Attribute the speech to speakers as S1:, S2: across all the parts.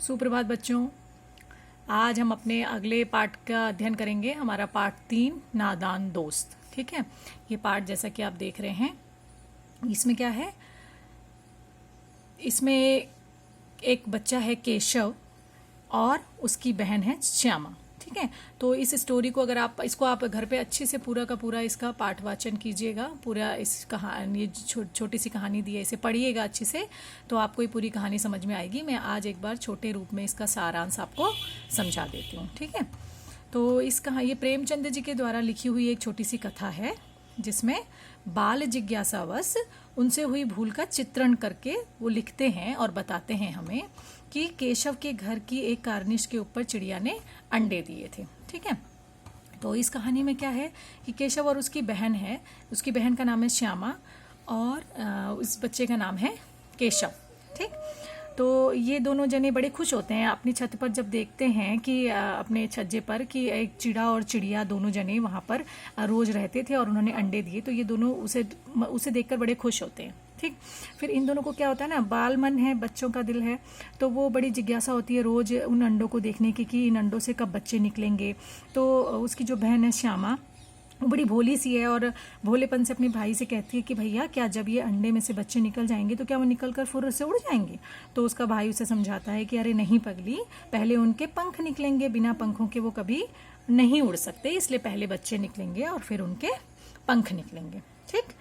S1: सुप्रभात बच्चों। आज हम अपने अगले पाठ का अध्ययन करेंगे। हमारा पाठ 3 नादान दोस्त। ठीक है, ये पाठ जैसा कि आप देख रहे हैं, इसमें क्या है, इसमें एक बच्चा है केशव और उसकी बहन है श्यामा। ठीक है, तो इस स्टोरी को अगर आप इसको घर पे अच्छे से पूरा का पूरा इसका पाठ वाचन कीजिएगा। पूरा इस कहानी, ये छोटी सी कहानी दी है, इसे पढ़िएगा अच्छे से, तो आपको ये पूरी कहानी समझ में आएगी। मैं आज एक बार छोटे रूप में इसका सारांश आपको समझा देती हूँ। ठीक है, तो ये प्रेमचंद जी के द्वारा लिखी हुई एक छोटी सी कथा है, जिसमें बाल जिज्ञासावश उनसे हुई भूल का चित्रण करके वो लिखते हैं और बताते हैं हमें कि केशव के घर की एक कार्निश के ऊपर चिड़िया ने अंडे दिए थे। ठीक है, तो इस कहानी में क्या है कि केशव और उसकी बहन है, उसकी बहन का नाम है श्यामा और उस बच्चे का नाम है केशव। ठीक, तो ये दोनों जने बड़े खुश होते हैं अपनी छत पर जब देखते हैं कि अपने छज्जे पर कि एक चिड़ा और चिड़िया दोनों जने वहाँ पर रोज रहते थे और उन्होंने अंडे दिए। तो ये दोनों उसे देखकर बड़े खुश होते हैं। ठीक, फिर इन दोनों को क्या होता है ना, बाल मन है, बच्चों का दिल है, तो वो बड़ी जिज्ञासा होती है रोज उन अंडों को देखने की कि इन अंडों से कब बच्चे निकलेंगे। तो उसकी जो बहन है श्यामा, वो बड़ी भोली सी है और भोलेपन से अपने भाई से कहती है कि भैया, क्या जब ये अंडे में से बच्चे निकल जाएंगे तो क्या वो निकल कर फुर्र से उड़ जाएंगे? तो उसका भाई उसे समझाता है कि अरे नहीं पगली, पहले उनके पंख निकलेंगे, बिना पंखों के वो कभी नहीं उड़ सकते, इसलिए पहले बच्चे निकलेंगे और फिर उनके पंख निकलेंगे। ठीक,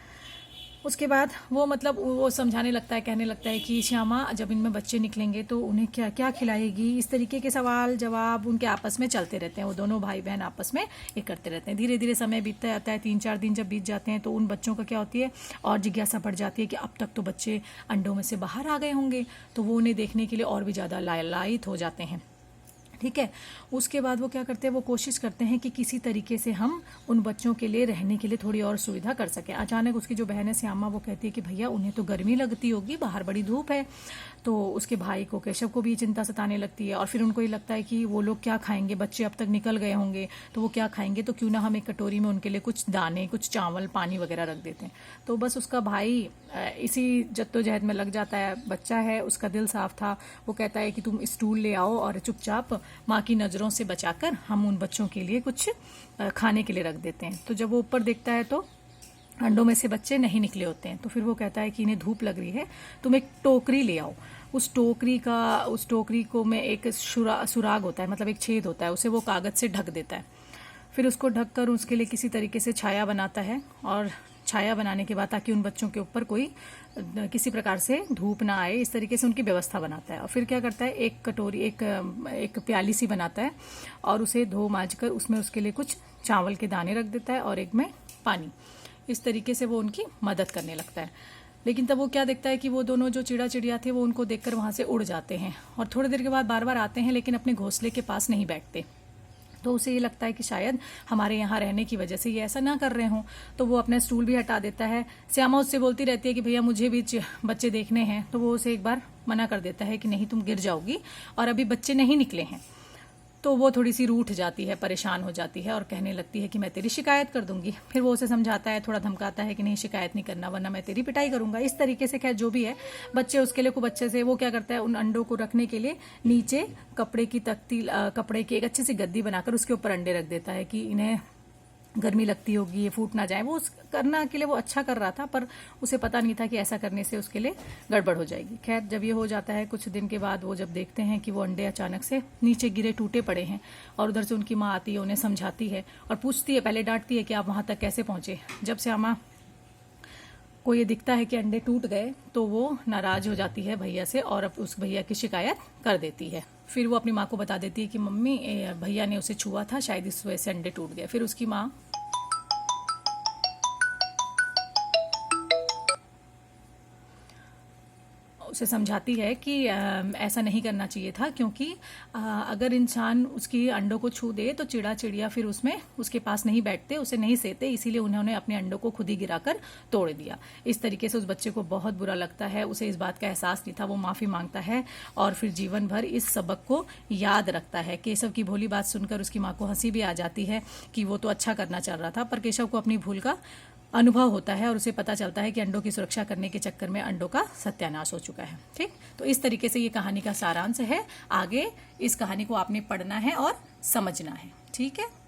S1: उसके बाद वो समझाने लगता है, कहने लगता है कि श्यामा, जब इनमें बच्चे निकलेंगे तो उन्हें क्या क्या खिलाएगी। इस तरीके के सवाल जवाब उनके आपस में चलते रहते हैं। वो दोनों भाई बहन आपस में ये करते रहते हैं। धीरे धीरे समय बीतता जाता है। 3-4 दिन जब बीत जाते हैं तो उन बच्चों का क्या होती है, और जिज्ञासा बढ़ जाती है कि अब तक तो बच्चे अंडों में से बाहर आ गए होंगे, तो वो उन्हें देखने के लिए और भी ज़्यादा लालायित हो जाते हैं। ठीक है, उसके बाद वो क्या करते हैं, वो कोशिश करते हैं कि किसी तरीके से हम उन बच्चों के लिए रहने के लिए थोड़ी और सुविधा कर सकें। अचानक उसकी जो बहन है श्यामा, वो कहती है कि भैया, उन्हें तो गर्मी लगती होगी, बाहर बड़ी धूप है। तो उसके भाई को, केशव को भी चिंता सताने लगती है और फिर उनको ये लगता है कि वो लोग क्या खाएंगे, बच्चे अब तक निकल गए होंगे तो वो क्या खाएंगे, तो क्यों ना हम एक कटोरी में उनके लिए कुछ दाने, कुछ चावल, पानी वगैरह रख देते हैं। तो बस उसका भाई इसी जद्दोजहद में लग जाता है। बच्चा है, उसका दिल साफ था, वो कहता है कि तुम स्टूल ले आओ और चुपचाप माँ की नज़रों से बचाकर हम उन बच्चों के लिए कुछ खाने के लिए रख देते हैं। तो जब वो ऊपर देखता है तो अंडों में से बच्चे नहीं निकले होते हैं। तो फिर वो कहता है कि इन्हें धूप लग रही है, तुम एक टोकरी ले आओ। उस टोकरी को में एक सुराग होता है, मतलब एक छेद होता है, उसे वो कागज से ढक देता है। फिर उसको ढककर उसके लिए किसी तरीके से छाया बनाता है, और छाया बनाने के बाद ताकि उन बच्चों के ऊपर कोई किसी प्रकार से धूप ना आए, इस तरीके से उनकी व्यवस्था बनाता है। और फिर क्या करता है, एक कटोरी, एक प्याली सी बनाता है और उसे धो मांज कर उसमें उसके लिए कुछ चावल के दाने रख देता है और एक में पानी। इस तरीके से वो उनकी मदद करने लगता है। लेकिन तब वो क्या देखता है कि वो दोनों जो चिड़िया थे वो उनको देखकर वहां से उड़ जाते हैं और थोड़ी देर के बाद बार बार आते हैं, लेकिन अपने घोंसले के पास नहीं बैठते। तो उसे ये लगता है कि शायद हमारे यहाँ रहने की वजह से ये ऐसा ना कर रहे हों, तो वो अपना स्टूल भी हटा देता है। श्यामा उससे बोलती रहती है कि भैया, मुझे भी बच्चे देखने हैं, तो वो उसे एक बार मना कर देता है कि नहीं, तुम गिर जाओगी और अभी बच्चे नहीं निकले हैं। तो वो थोड़ी सी रूठ जाती है, परेशान हो जाती है और कहने लगती है कि मैं तेरी शिकायत कर दूंगी। फिर वो उसे समझाता है, थोड़ा धमकाता है कि नहीं, शिकायत नहीं करना वरना मैं तेरी पिटाई करूंगा। इस तरीके से खैर जो भी है, बच्चे उसके लिए खूब अच्छे से वो क्या करता है, उन अंडों को रखने के लिए नीचे कपड़े की एक अच्छी सी गद्दी बनाकर उसके ऊपर अंडे रख देता है कि इन्हें गर्मी लगती होगी, ये फूट ना जाए। वो करना के लिए वो अच्छा कर रहा था, पर उसे पता नहीं था कि ऐसा करने से उसके लिए गड़बड़ हो जाएगी। खैर, जब ये हो जाता है, कुछ दिन के बाद वो जब देखते हैं कि वो अंडे अचानक से नीचे गिरे टूटे पड़े हैं, और उधर से उनकी माँ आती है, उन्हें समझाती है और पूछती है, पहले डांटती है कि आप वहां तक कैसे पहुंचे। जब श्यामा को ये दिखता है कि अंडे टूट गए तो वो नाराज हो जाती है भैया से और अब उस भैया की शिकायत कर देती है। फिर वो अपनी माँ को बता देती है कि मम्मी, भैया ने उसे छुआ था, शायद इस वजह से अंडे टूट गए। फिर उसकी माँ उसे समझाती है कि ऐसा नहीं करना चाहिए था, क्योंकि अगर इंसान उसकी अंडों को छू दे तो चिड़िया फिर उसमें उसके पास नहीं बैठते, उसे नहीं सेते, इसीलिए उन्होंने अपने अंडों को खुद ही गिराकर तोड़ दिया। इस तरीके से उस बच्चे को बहुत बुरा लगता है, उसे इस बात का एहसास नहीं था, वो माफी मांगता है और फिर जीवन भर इस सबक को याद रखता है। केशव की भोली बात सुनकर उसकी माँ को हंसी भी आ जाती है कि वो तो अच्छा करना चाह रहा था, पर केशव को अपनी भूल का अनुभव होता है और उसे पता चलता है कि अंडों की सुरक्षा करने के चक्कर में अंडों का सत्यानाश हो चुका है। ठीक, तो इस तरीके से ये कहानी का सारांश है। आगे इस कहानी को आपने पढ़ना है और समझना है। ठीक है।